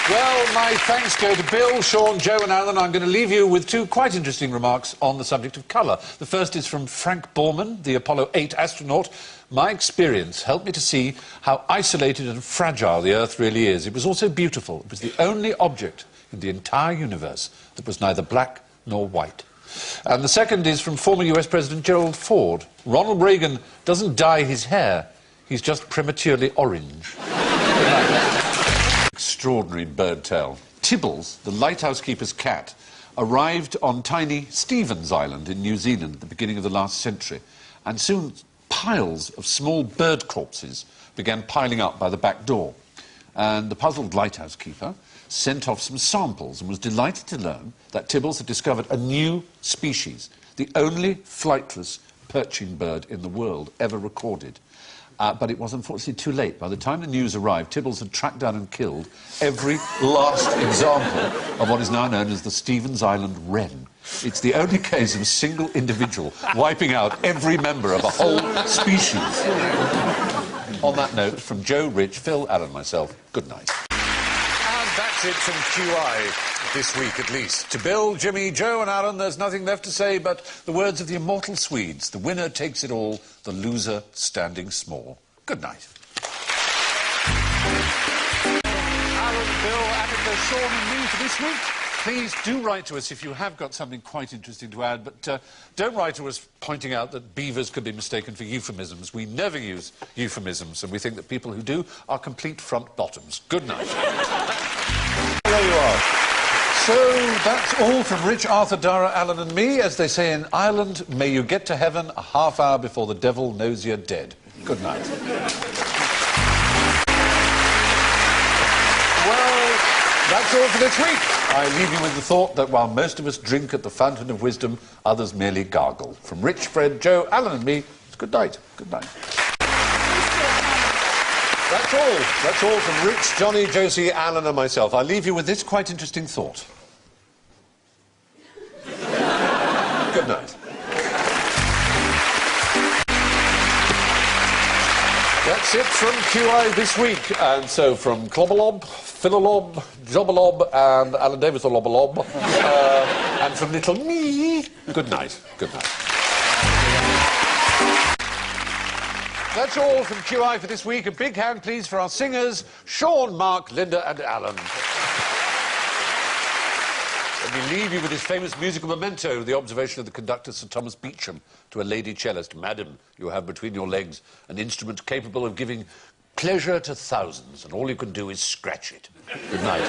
Well, my thanks go to Bill, Sean, Joe and Alan. I'm going to leave you with two quite interesting remarks on the subject of colour. The first is from Frank Borman, the Apollo 8 astronaut. My experience helped me to see how isolated and fragile the Earth really is. It was also beautiful. It was the only object in the entire universe that was neither black nor white. And the second is from former US President Gerald Ford. Ronald Reagan doesn't dye his hair. He's just prematurely orange. Extraordinary bird tale. Tibbles, the lighthouse keeper's cat, arrived on tiny Stevens Island in New Zealand at the beginning of the last century, and soon piles of small bird corpses began piling up by the back door. And the puzzled lighthouse keeper sent off some samples and was delighted to learn that Tibbles had discovered a new species, the only flightless perching bird in the world ever recorded. But it was unfortunately too late. By the time the news arrived, Tibbles had tracked down and killed every last example of what is now known as the Stevens Island wren. It's the only case of a single individual wiping out every member of a whole species. On that note, from Joe, Rich, Phil, Alan and myself, good night. And that's it from QI. This week, at least. To Bill, Jimmy, Joe and Alan, there's nothing left to say but the words of the immortal Swedes. The winner takes it all, the loser standing small. Good night. Alan, Bill, Annika, Sean and me for this week. Please do write to us if you have got something quite interesting to add, but don't write to us pointing out that beavers could be mistaken for euphemisms. We never use euphemisms, and we think that people who do are complete front bottoms. Good night. There you are. So that's all from Rich, Arthur, Dara, Alan and me. As they say in Ireland, may you get to heaven a half hour before the devil knows you're dead. Good night. Well, that's all for this week. I leave you with the thought that while most of us drink at the fountain of wisdom, others merely gargle. From Rich, Fred, Joe, Alan and me, it's good night. Good night. That's all. That's all from Rich, Johnny, Josie, Alan and myself. I'll leave you with this quite interesting thought. Good night. That's it from QI this week. And so from Clobberlob, Philolob, Jobberlob and Alan Davis Lobberlob, and from little me, good night. Good night. That's all from QI for this week. A big hand, please, for our singers, Sean, Mark, Linda and Alan. Let me leave you with this famous musical memento, the observation of the conductor Sir Thomas Beecham to a lady cellist. Madam, you have between your legs an instrument capable of giving pleasure to thousands, and all you can do is scratch it. Good night.